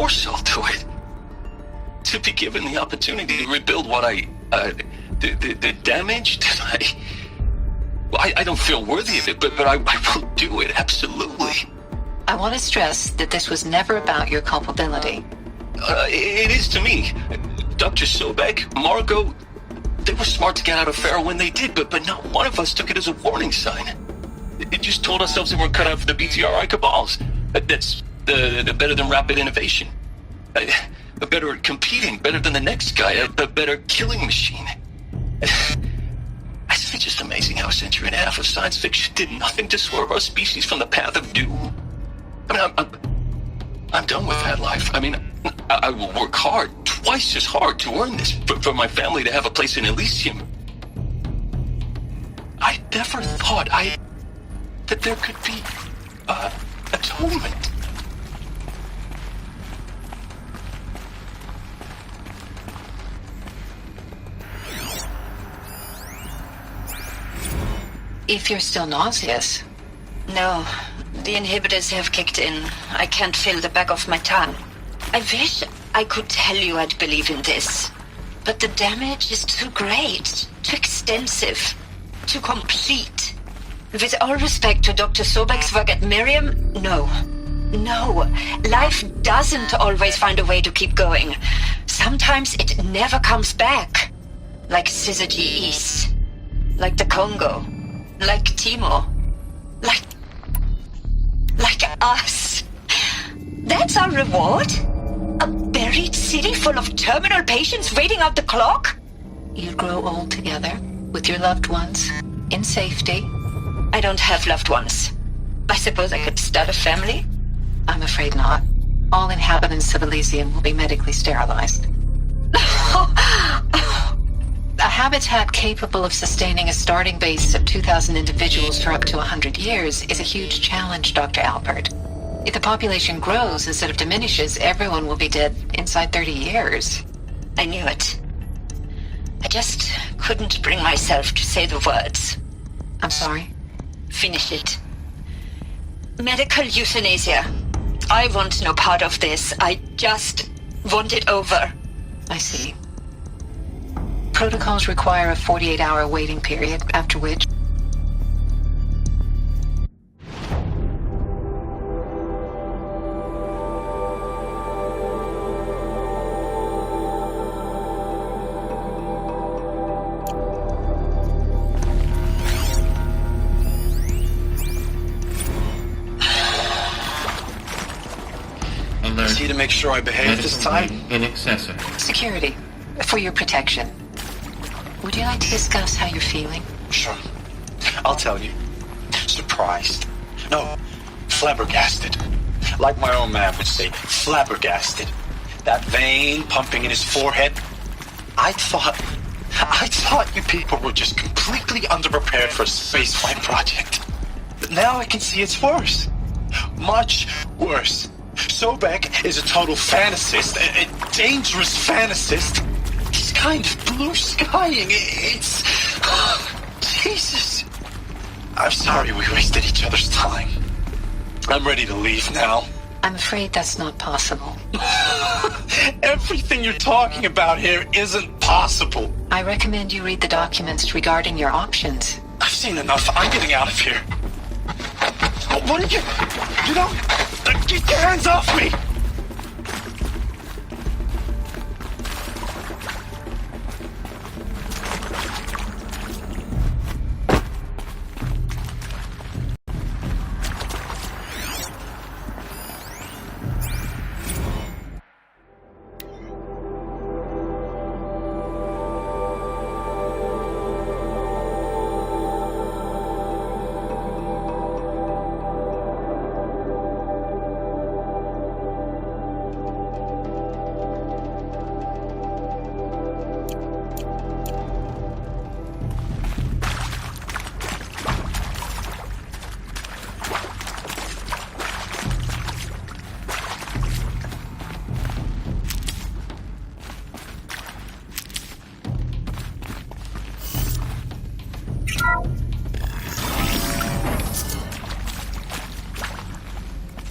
to it. To be given the opportunity to rebuild what the damage that I don't feel worthy of it, but I will do it, absolutely. I want to stress that this was never about your culpability. It is to me. Dr. Sobek, Margot, they were smart to get out of Pharaoh when they did, but not one of us took it as a warning sign. It just told ourselves that we're cut out for the BTRI cabals. That's the better than rapid innovation. Better at competing, better than the next guy, a better killing machine. It's just amazing how a century and a half of science fiction did nothing to swerve our species from the path of doom. I mean, I'm done with that life. I mean, I will work hard, twice as hard, to earn this, for my family to have a place in Elysium. I never thought that there could be atonement. If you're still nauseous. No, the inhibitors have kicked in. I can't feel the back of my tongue. I wish I could tell you I'd believe in this. But the damage is too great, too extensive, too complete. With all respect to Dr. Sobek's work at Miriam, no. No, life doesn't always find a way to keep going. Sometimes it never comes back. Like Syzygy East. Like the Congo. Like Timo. Like us. That's our reward? A buried city full of terminal patients waiting out the clock? You'd grow old together, with your loved ones, in safety. I don't have loved ones. I suppose I could start a family? I'm afraid not. All inhabitants of Elysium will be medically sterilized. A habitat capable of sustaining a starting base of 2,000 individuals for up to 100 years is a huge challenge, Dr. Alpert. If the population grows instead of diminishes, everyone will be dead inside 30 years. I knew it. I just couldn't bring myself to say the words. I'm sorry? Finish it. Medical euthanasia. I want no part of this. I just want it over. I see. Protocols require a 48-hour waiting period, after which... See to make sure I behave this time? In excess of. Security. For your protection. Would you like to discuss how you're feeling? Sure. I'll tell you. Surprised. No, flabbergasted. Like my own man would say, flabbergasted. That vein pumping in his forehead. I thought you people were just completely underprepared for a spaceflight project. But now I can see it's worse. Much worse. Sobek is a total fantasist, a dangerous fantasist. He's kind of blue skying. It's... Jesus. I'm sorry we wasted each other's time. I'm ready to leave now. I'm afraid that's not possible. Everything you're talking about here isn't possible. I recommend you read the documents regarding your options. I've seen enough. I'm getting out of here. What did you... You know... Get your hands off me!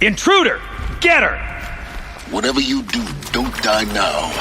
Intruder! Get her! Whatever you do, don't die now.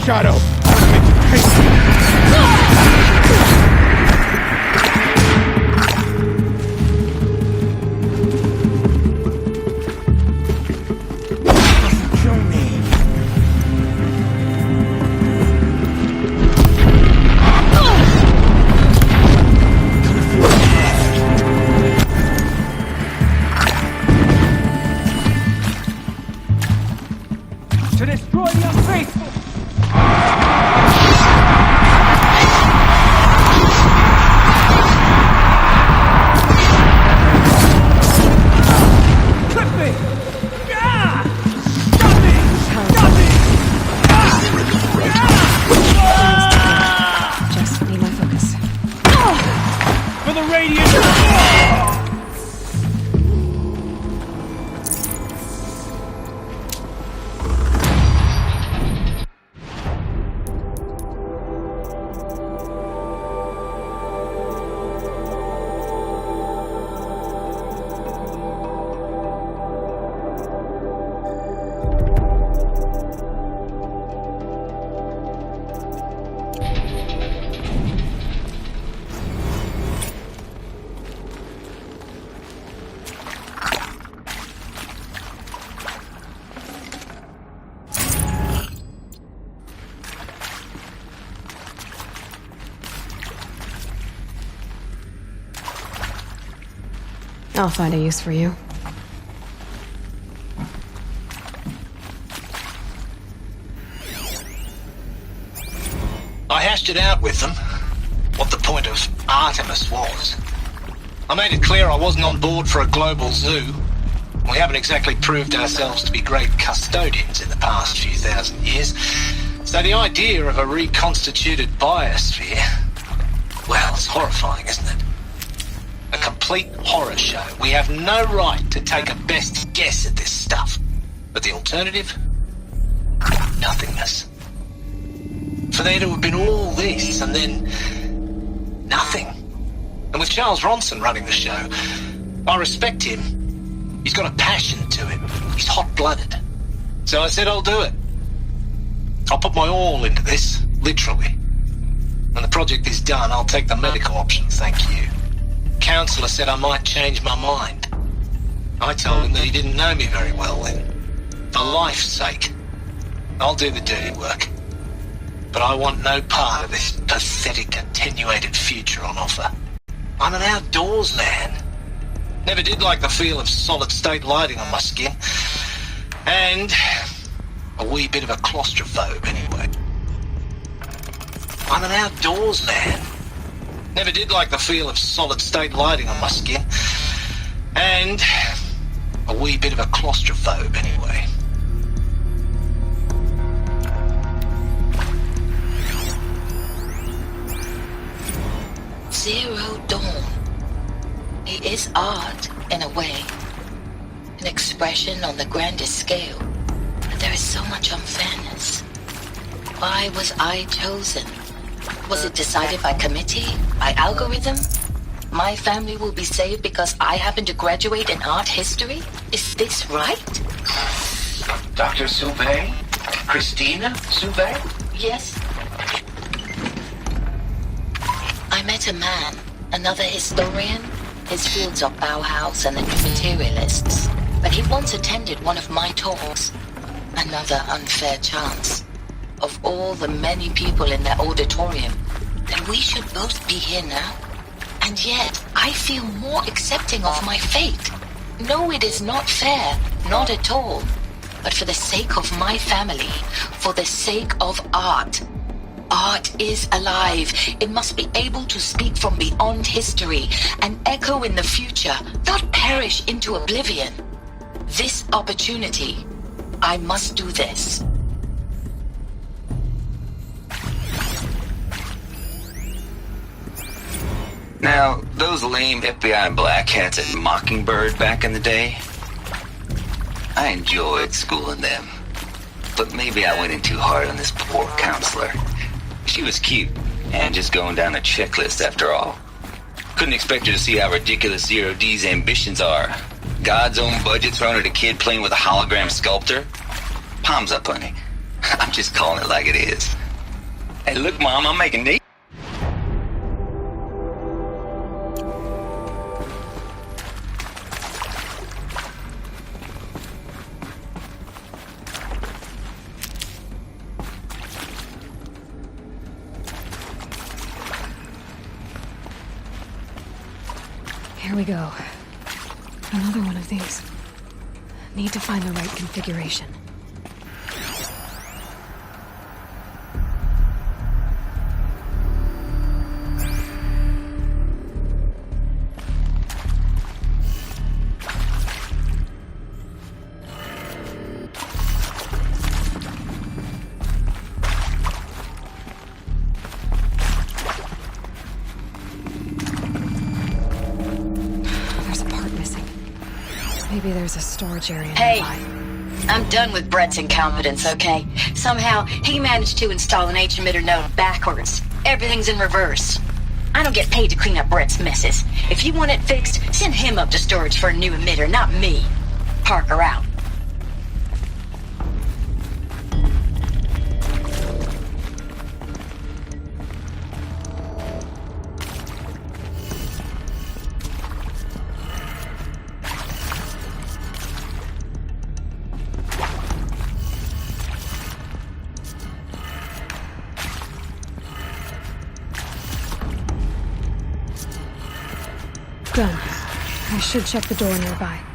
Shadow! To destroy the unfaithful! I'll find a use for you. I hashed it out with them, what the point of Artemis was. I made it clear I wasn't on board for a global zoo. We haven't exactly proved ourselves to be great custodians in the past few thousand years. So the idea of a reconstituted biosphere, well, it's horrifying, isn't it? A complete horror show. We have no right to take a best guess at this stuff. But the alternative? Nothingness. For there to have been all this and then nothing. And with Charles Ronson running the show, I respect him. He's got a passion to him. He's hot-blooded. So I said I'll do it. I'll put my all into this, literally. When the project is done, I'll take the medical option, thank you. Counselor said I might change my mind. I told him that he didn't know me very well then. For life's sake, I'll do the dirty work. But I want no part of this pathetic attenuated future on offer. I'm an outdoors man. Never did like the feel of solid-state lighting on my skin. And a wee bit of a claustrophobe anyway. I'm an outdoors man. Never did like the feel of solid-state lighting on my skin. And a wee bit of a claustrophobe anyway. Zero Dawn. It is art, in a way. An expression on the grandest scale. But there is so much unfairness. Why was I chosen? Was it decided by committee? By algorithm? My family will be saved because I happen to graduate in art history? Is this right? Dr. Sauvé? Christina Sauvé? Yes. I met a man, another historian. His fields are Bauhaus and the New Materialists. But he once attended one of my talks. Another unfair chance. Of all the many people in that auditorium, then we should both be here now. And yet, I feel more accepting of my fate. No, it is not fair, not at all. But for the sake of my family, for the sake of art. Art is alive. It must be able to speak from beyond history and echo in the future, not perish into oblivion. This opportunity, I must do this. Now, those lame FBI black hats at Mockingbird back in the day, I enjoyed schooling them. But maybe I went in too hard on this poor counselor. She was cute, and just going down a checklist after all. Couldn't expect her to see how ridiculous Zero D's ambitions are. God's own budget thrown at a kid playing with a hologram sculptor? Palms up, honey. I'm just calling it like it is. Hey, look, Mom, I'm making neat. Here we go. Another one of these. Need to find the right configuration. Maybe there's a storage area nearby. Hey, I'm done with Brett's incompetence, okay? Somehow, he managed to install an H-emitter node backwards. Everything's in reverse. I don't get paid to clean up Brett's messes. If you want it fixed, send him up to storage for a new emitter, not me. Parker out. Done. I should check the door nearby.